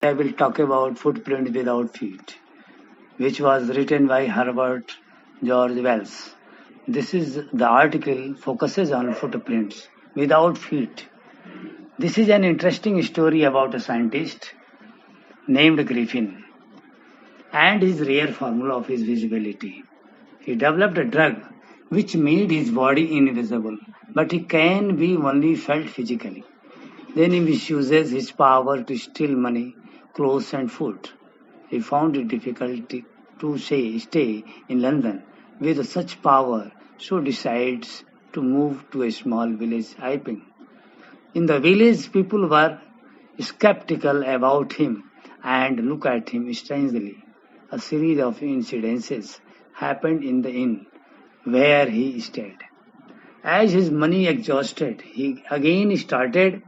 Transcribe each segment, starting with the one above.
I will talk about Footprint Without Feet, which was written by Herbert George Wells. This is the article focuses on footprints without feet. This is an interesting story about a scientist named Griffin and his rare formula of his visibility. He developed a drug which made his body invisible, but he can be only felt physically. Then he misuses his power to steal money, clothes, and food. He found it difficult to stay in London with such power, so decides to move to a small village Iping. In the village, people were skeptical about him and looked at him strangely. A series of incidences happened in the inn where he stayed. As his money exhausted, he again started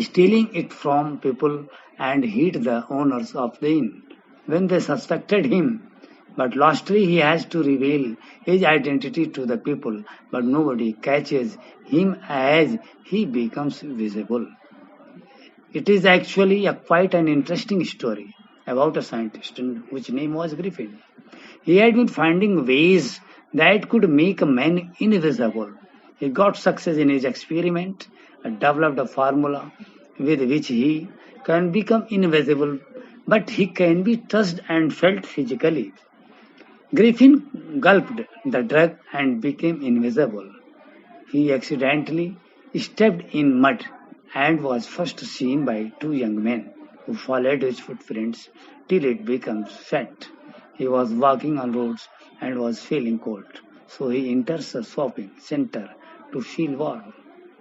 stealing it from people and hit the owners of the inn when they suspected him. But lastly, he has to reveal his identity to the people, but nobody catches him as he becomes visible. It is actually quite an interesting story about a scientist whose name was Griffin. He had been finding ways that could make a man invisible. He got success in his experiment and developed a formula with which he can become invisible, but he can be touched and felt physically. Griffin gulped the drug and became invisible. He accidentally stepped in mud and was first seen by two young men who followed his footprints till it became fact. He was walking on roads and was feeling cold, so he enters a shopping center to feel warm.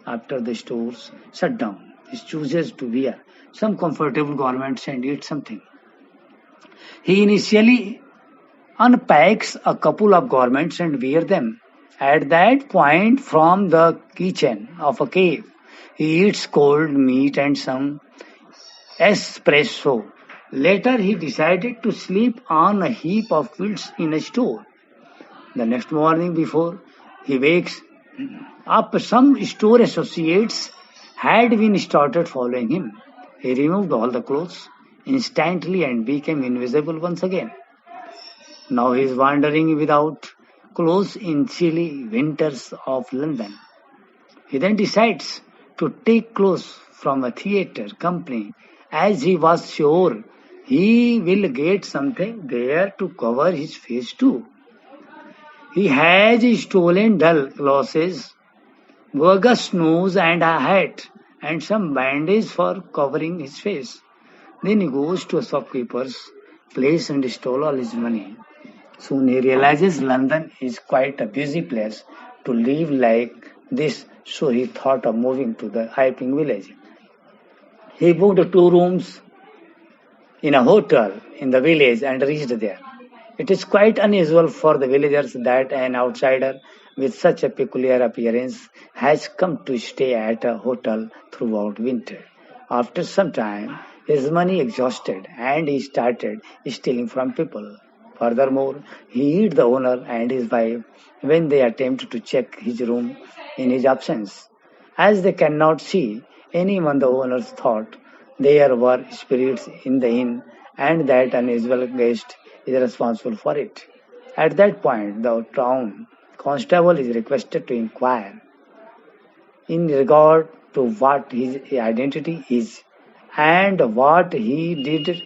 After the stores shut down, he chooses to wear some comfortable garments and eat something. He initially unpacks a couple of garments and wear them. At that point, from the kitchen of a cave, he eats cold meat and some espresso. Later, he decided to sleep on a heap of quilts in a store. The next morning, before he wakes up, some store associates had been started following him. He removed all the clothes instantly and became invisible once again. Now he is wandering without clothes in chilly winters of London. He then decides to take clothes from a theatre company as he was sure he will get something there to cover his face too. He has stolen dull glasses, bogus nose and a hat, and some bandage for covering his face. Then he goes to a shopkeeper's place and stole all his money. Soon he realizes London is quite a busy place to live like this, so he thought of moving to the Iping village. He booked two rooms in a hotel in the village and reached there. It is quite unusual for the villagers that an outsider with such a peculiar appearance has come to stay at a hotel throughout winter. After some time, his money exhausted and he started stealing from people. Furthermore, he hid the owner and his wife when they attempted to check his room in his absence. As they cannot see anyone, the owners thought there were spirits in the inn and that unusual guest is responsible for it. At that point, the town constable is requested to inquire in regard to what his identity is and what he did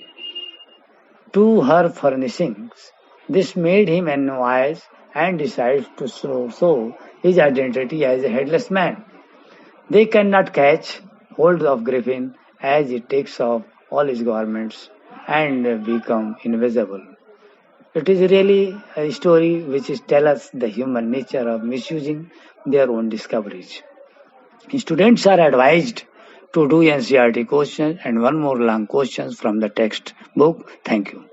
to her furnishings. This made him envious and decides to show his identity as a headless man. They cannot catch hold of Griffin as he takes off all his garments and become invisible. It is really a story which is tell us the human nature of misusing their own discoveries. Students are advised to do NCERT questions and one more long questions from the text book. Thank you.